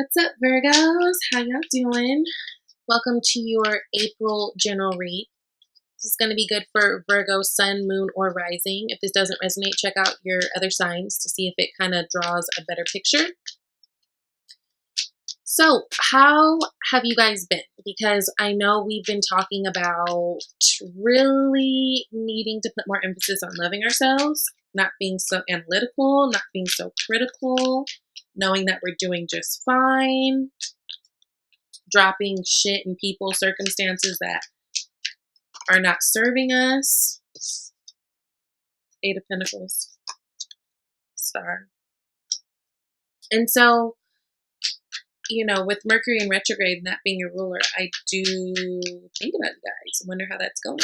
What's up, Virgos? How y'all doing? Welcome to your April general read. This is going to be good for Virgo, Sun, Moon, or Rising. If this doesn't resonate, check out your other signs to see if it kind of draws a better picture. So, how have you guys been? Because I know we've been talking about really needing to put more emphasis on loving ourselves, not being so analytical, not being so critical, knowing that we're doing just fine, dropping shit and people, circumstances that are not serving us. Eight of Pentacles, Star. And so, you know, with Mercury in retrograde and that being your ruler, I do think about you guys. I wonder how that's going.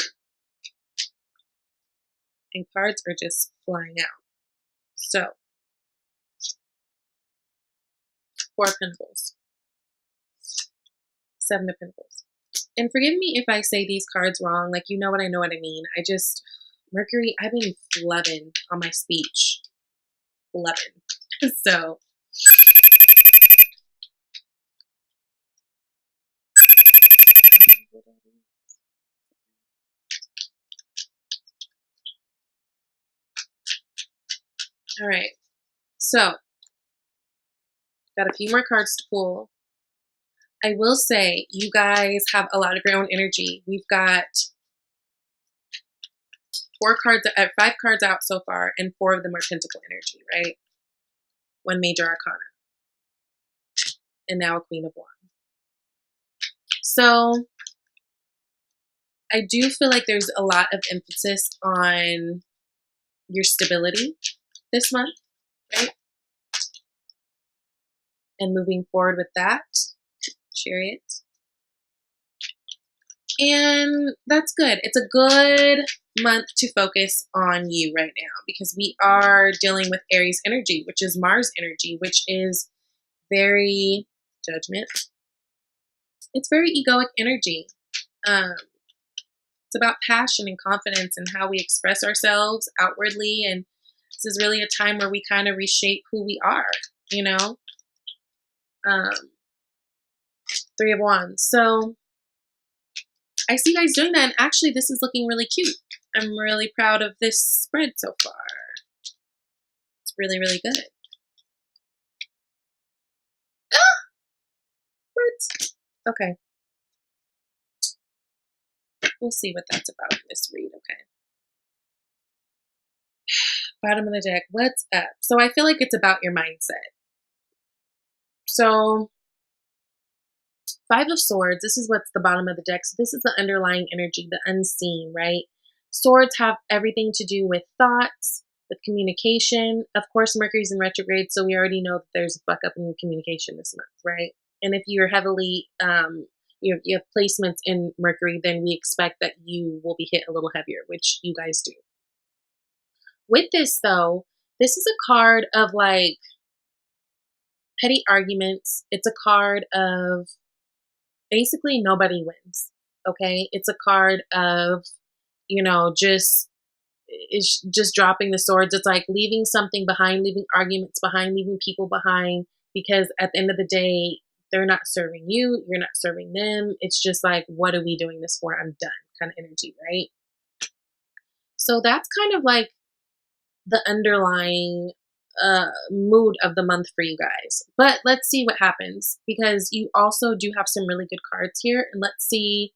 And cards are just flying out. So, Four of Pentacles, Seven of Pentacles. And forgive me if I say these cards wrong. Like, you know what I mean. Mercury, I've been flubbing on my speech. Flubbing. So, all right. So, got a few more cards to pull. I will say you guys have a lot of your own energy. We've got five cards out so far, and four of them are Pentacle energy, right? One major arcana. And now a Queen of Wands. So I do feel like there's a lot of emphasis on your stability this month, right? And moving forward with that. Chariot. And that's good. It's a good month to focus on you right now because we are dealing with Aries energy, which is Mars energy, which is very judgment. It's very egoic energy. It's about passion and confidence and how we express ourselves outwardly. And this is really a time where we kind of reshape who we are, you know? Three of Wands. So I see you guys doing that. And actually, this is looking really cute. I'm really proud of this spread so far. It's really, really good. What? Okay. We'll see what that's about in this read, okay? Bottom of the deck. What's up? So I feel like it's about your mindset. So Five of Swords, this is what's the bottom of the deck. So this is the underlying energy, the unseen, right? Swords have everything to do with thoughts, with communication. Of course, Mercury's in retrograde, so we already know that there's a fuck up in communication this month, right? And if you're heavily, you have placements in Mercury, then we expect that you will be hit a little heavier, which you guys do. With this, though, this is a card of like petty arguments. It's a card of basically nobody wins, okay? It's a card of, you know, just dropping the swords. It's like leaving something behind, leaving arguments behind, leaving people behind, because at the end of the day, they're not serving you, you're not serving them. It's just like, what are we doing this for? I'm done kind of energy, right? So that's kind of like the underlying mood of the month for you guys. But let's see what happens, because you also do have some really good cards here, and let's see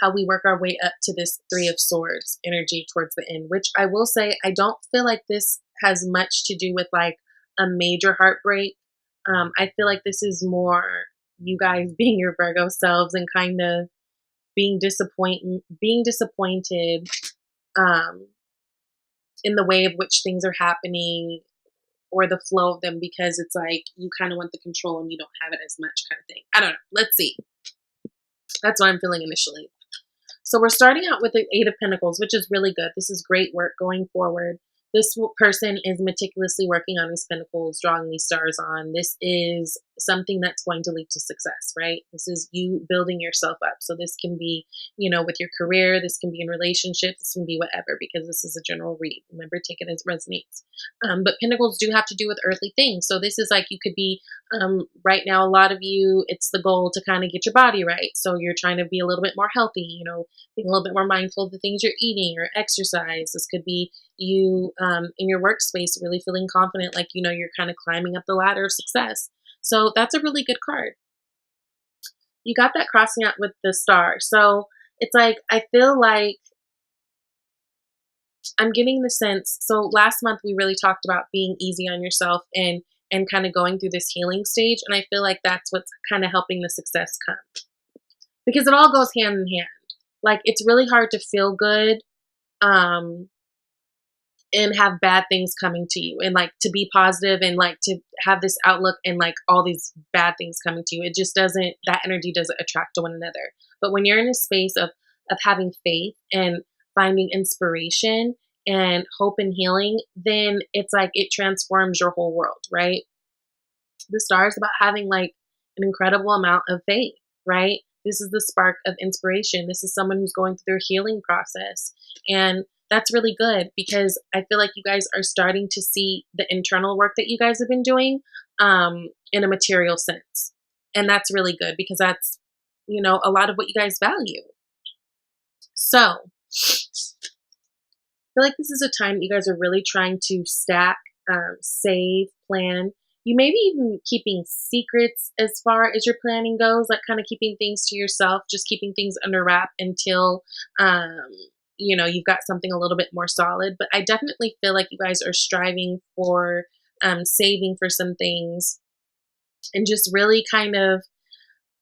how we work our way up to this Three of Swords energy towards the end, which I will say, I don't feel like this has much to do with like a major heartbreak. I feel like this is more you guys being your Virgo selves and kind of being disappointed in the way of which things are happening or the flow of them, because it's like you kind of want the control and you don't have it as much kind of thing. I don't know. Let's see. That's what I'm feeling initially. So we're starting out with the Eight of Pentacles, which is really good. This is great work going forward. This person is meticulously working on these pentacles, drawing these stars on. This is something that's going to lead to success, right? This is you building yourself up. So this can be, with your career, this can be in relationships, this can be whatever, because this is a general read. Remember, take it as it resonates. But pentacles do have to do with earthly things. So this is like you could be, right now, a lot of you, it's the goal to kind of get your body right. So you're trying to be a little bit more healthy, being a little bit more mindful of the things you're eating or exercise. This could be you in your workspace really feeling confident, like, you're kind of climbing up the ladder of success. So that's a really good card. You got that crossing out with the star. So it's like, I feel like I'm getting the sense. So last month we really talked about being easy on yourself and kind of going through this healing stage. And I feel like that's what's kind of helping the success come, because it all goes hand in hand. Like, it's really hard to feel good, and have bad things coming to you, and like to be positive and like to have this outlook and like all these bad things coming to you. It just doesn't, that energy doesn't attract to one another. But when you're in a space of having faith and finding inspiration and hope and healing, then it's like it transforms your whole world, right? The star is about having like an incredible amount of faith, right? This is the spark of inspiration. This is someone who's going through their healing process. And that's really good, because I feel like you guys are starting to see the internal work that you guys have been doing in a material sense. And that's really good, because that's, a lot of what you guys value. So I feel like this is a time that you guys are really trying to stack, save, plan. You may be even keeping secrets as far as your planning goes, like kind of keeping things to yourself, just keeping things under wrap until, you've got something a little bit more solid. But I definitely feel like you guys are striving for saving for some things, and just really kind of,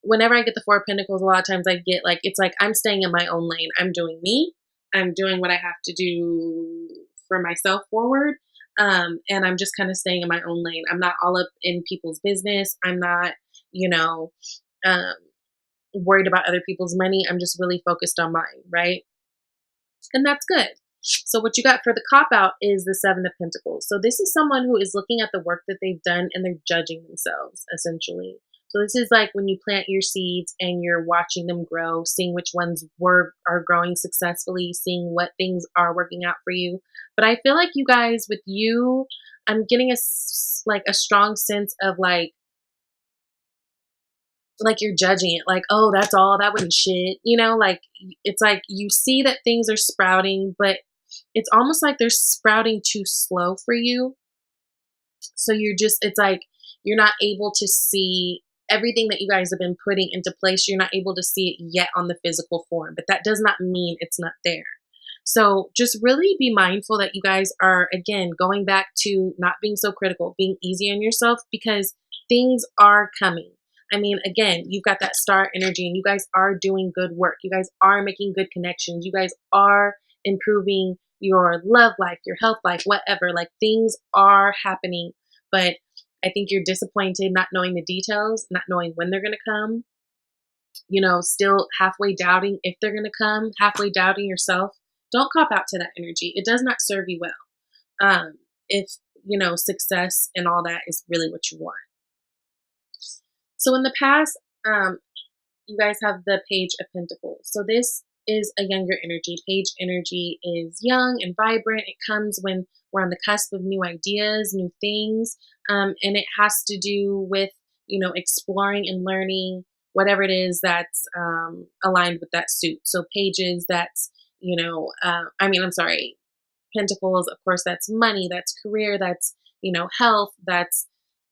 whenever I get the Four of Pentacles, a lot of times I get like, it's like I'm staying in my own lane. I'm doing me. I'm doing what I have to do for myself forward. And I'm just kind of staying in my own lane. I'm not all up in people's business. I'm not, worried about other people's money. I'm just really focused on mine, right? And that's good. So what you got for the cop out is the Seven of Pentacles. So this is someone who is looking at the work that they've done and they're judging themselves, essentially. So this is like when you plant your seeds and you're watching them grow, seeing which ones are growing successfully, seeing what things are working out for you. But I feel like you guys, with you, I'm getting a strong sense of like you're judging it, like, oh, that's all, that wasn't shit. Like, it's like you see that things are sprouting, but it's almost like they're sprouting too slow for you. So it's like you're not able to see everything that you guys have been putting into place. You're not able to see it yet on the physical form, but that does not mean it's not there. So just really be mindful that you guys are, again, going back to not being so critical, being easy on yourself, because things are coming. I mean, again, you've got that star energy and you guys are doing good work. You guys are making good connections. You guys are improving your love life, your health life, whatever. Like, things are happening, but I think you're disappointed not knowing the details, not knowing when they're going to come, still halfway doubting if they're going to come, halfway doubting yourself. Don't cop out to that energy. It does not serve you well. If, success and all that is really what you want. So in the past, you guys have the Page of Pentacles. So this is a younger energy. Page energy is young and vibrant. It comes when we're on the cusp of new ideas, new things. And it has to do with, exploring and learning whatever it is that's aligned with that suit. So pages, that's, Pentacles, of course, that's money, that's career, that's, health, that's,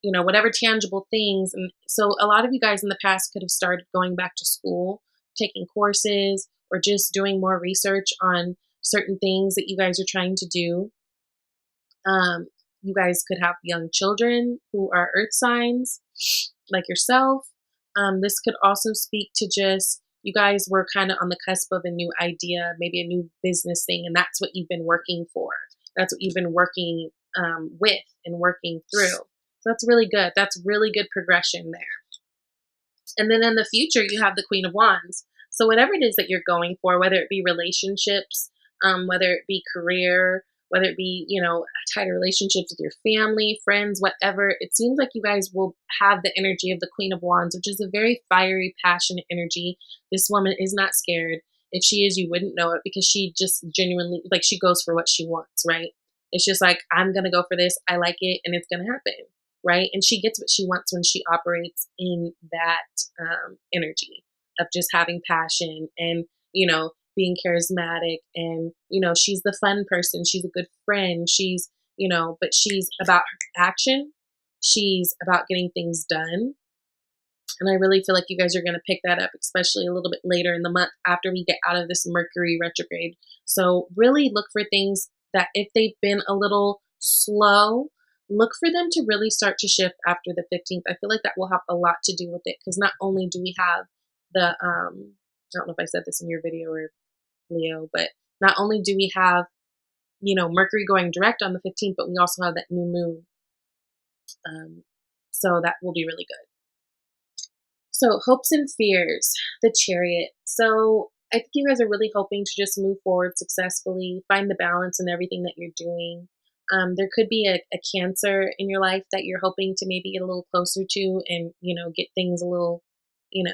whatever tangible things. And so a lot of you guys in the past could have started going back to school, taking courses, or just doing more research on certain things that you guys are trying to do. You guys could have young children who are earth signs like yourself. This could also speak to just, you guys were kind of on the cusp of a new idea, maybe a new business thing, and that's what you've been working for. That's what you've been working with and working through. So that's really good. That's really good progression there. And then in the future, you have the Queen of Wands. So whatever it is that you're going for, whether it be relationships, whether it be career, whether it be, you know, tighter relationships with your family, friends, whatever. It seems like you guys will have the energy of the Queen of Wands, which is a very fiery, passionate energy. This woman is not scared. If she is, you wouldn't know it because she just genuinely, like, she goes for what she wants, right? It's just like, I'm going to go for this. I like it and it's going to happen, right? And she gets what she wants when she operates in that energy of just having passion and, you know, being charismatic. And, you know, she's the fun person. She's a good friend. She's, you know, but she's about action. She's about getting things done. And I really feel like you guys are going to pick that up, especially a little bit later in the month after we get out of this Mercury retrograde. So really look for things that if they've been a little slow, look for them to really start to shift after the 15th. I feel like that will have a lot to do with it because not only do we have the, I don't know if I said this in your video or Leo, but not only do we have, you know, Mercury going direct on the 15th, but we also have that new moon. So that will be really good. So hopes and fears, the Chariot. So I think you guys are really hoping to just move forward successfully, find the balance in everything that you're doing. There could be a Cancer in your life that you're hoping to maybe get a little closer to and, you know, get things a little, you know,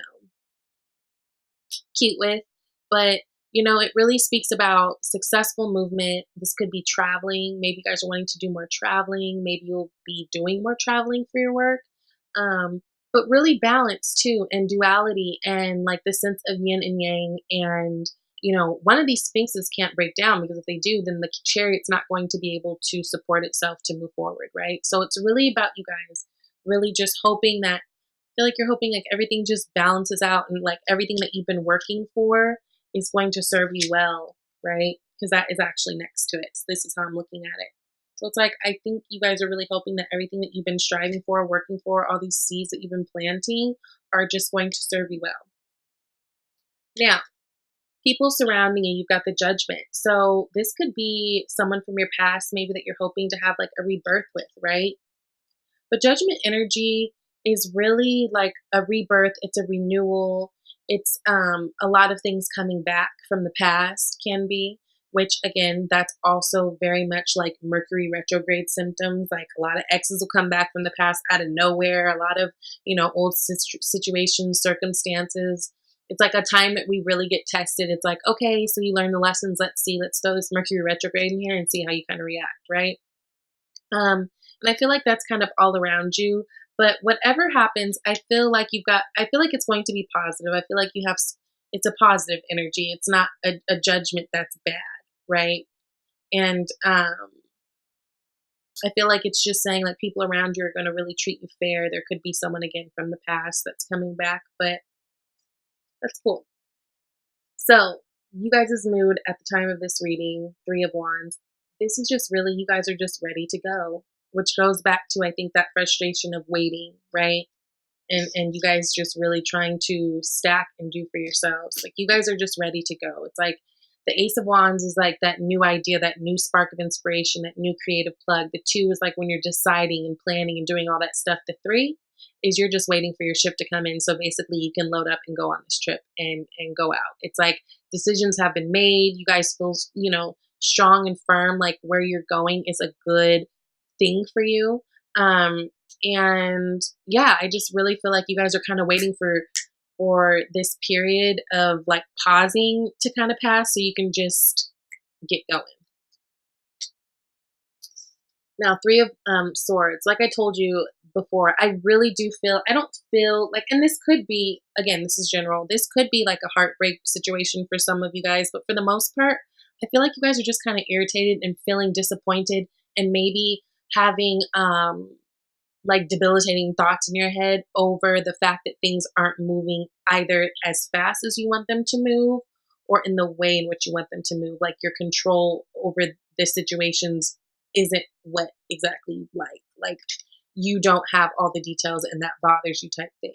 cute with. But, you know, it really speaks about successful movement. This could be traveling. Maybe you guys are wanting to do more traveling. Maybe you'll be doing more traveling for your work. But really balance too, and duality, and like the sense of yin and yang. And, you know, one of these sphinxes can't break down because if they do, then the Chariot's not going to be able to support itself to move forward, right? So it's really about you guys really just hoping that, I feel like you're hoping like everything just balances out and like everything that you've been working for is going to serve you well, right? Because that is actually next to it. So this is how I'm looking at it. So it's like, I think you guys are really hoping that everything that you've been striving for, working for, all these seeds that you've been planting are just going to serve you well. Now, people surrounding you, you've got the Judgment. So this could be someone from your past, maybe that you're hoping to have like a rebirth with, right? But Judgment energy is really like a rebirth. It's a renewal. It's a lot of things coming back from the past can be. Which again, that's also very much like Mercury retrograde symptoms. Like a lot of exes will come back from the past out of nowhere. A lot of, you know, old situations, circumstances. It's like a time that we really get tested. It's like, okay, so you learn the lessons. Let's throw this Mercury retrograde in here and see how you kind of react, right? And I feel like that's kind of all around you. But whatever happens, I feel like it's going to be positive. I feel like it's a positive energy. It's not a judgment that's bad. Right. And I feel like it's just saying like people around you are going to really treat you fair. There could be someone again from the past that's coming back, but that's cool. So you guys' mood at the time of this reading, 3 of Wands, this is just really, you guys are just ready to go, which goes back to, I think, that frustration of waiting, right? And you guys just really trying to stack and do for yourselves. Like you guys are just ready to go. It's like, the Ace of Wands is like that new idea, that new spark of inspiration, that new creative plug. The 2 is like when you're deciding and planning and doing all that stuff. The 3 is you're just waiting for your ship to come in. So basically you can load up and go on this trip and go out. It's like decisions have been made. You guys feel, you know, strong and firm, like where you're going is a good thing for you. And yeah, I just really feel like you guys are kind of waiting for this period of like pausing to kind of pass so you can just get going. Now, 3 of Swords, like I told you before, I really do feel, I don't feel like, and this could be, again, this is general, this could be like a heartbreak situation for some of you guys, but for the most part, I feel like you guys are just kind of irritated and feeling disappointed and maybe having like debilitating thoughts in your head over the fact that things aren't moving either as fast as you want them to move or in the way in which you want them to move. Like your control over the situations isn't what exactly you like. Like you don't have all the details and that bothers you type thing.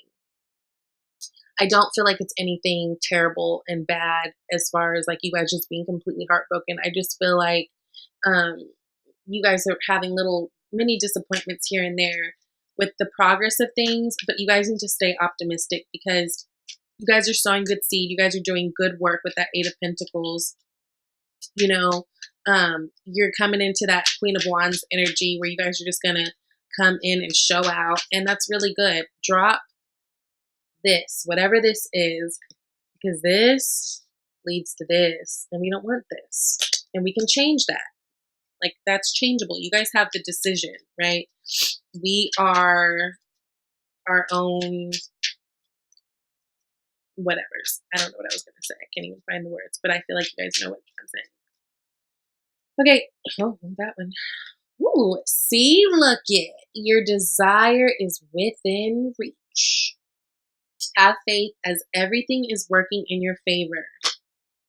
I don't feel like it's anything terrible and bad as far as like you guys just being completely heartbroken. I just feel like you guys are having little many disappointments here and there with the progress of things, but you guys need to stay optimistic because you guys are sowing good seed. You guys are doing good work with that 8 of Pentacles. You know, You're coming into that Queen of Wands energy where you guys are just gonna come in and show out, and that's really good. Drop this, whatever this is, because this leads to this, and we don't want this, and we can change that. Like, that's changeable. You guys have the decision, right? We are our own whatevers. I don't know what I was going to say. I can't even find the words, but I feel like you guys know what I'm saying. Okay. Oh, that one. Ooh, see, look it. Your desire is within reach. Have faith as everything is working in your favor.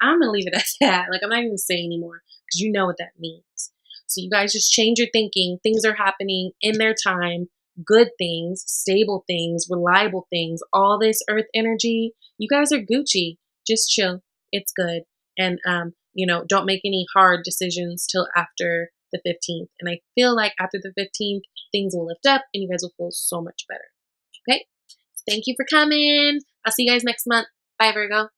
I'm going to leave it at that. Like, I'm not even going to say anymore because you know what that means. So you guys just change your thinking. Things are happening in their time. Good things, stable things, reliable things, all this earth energy. You guys are Gucci. Just chill. It's good. And, don't make any hard decisions till after the 15th. And I feel like after the 15th, things will lift up and you guys will feel so much better. Okay? Thank you for coming. I'll see you guys next month. Bye, Virgo.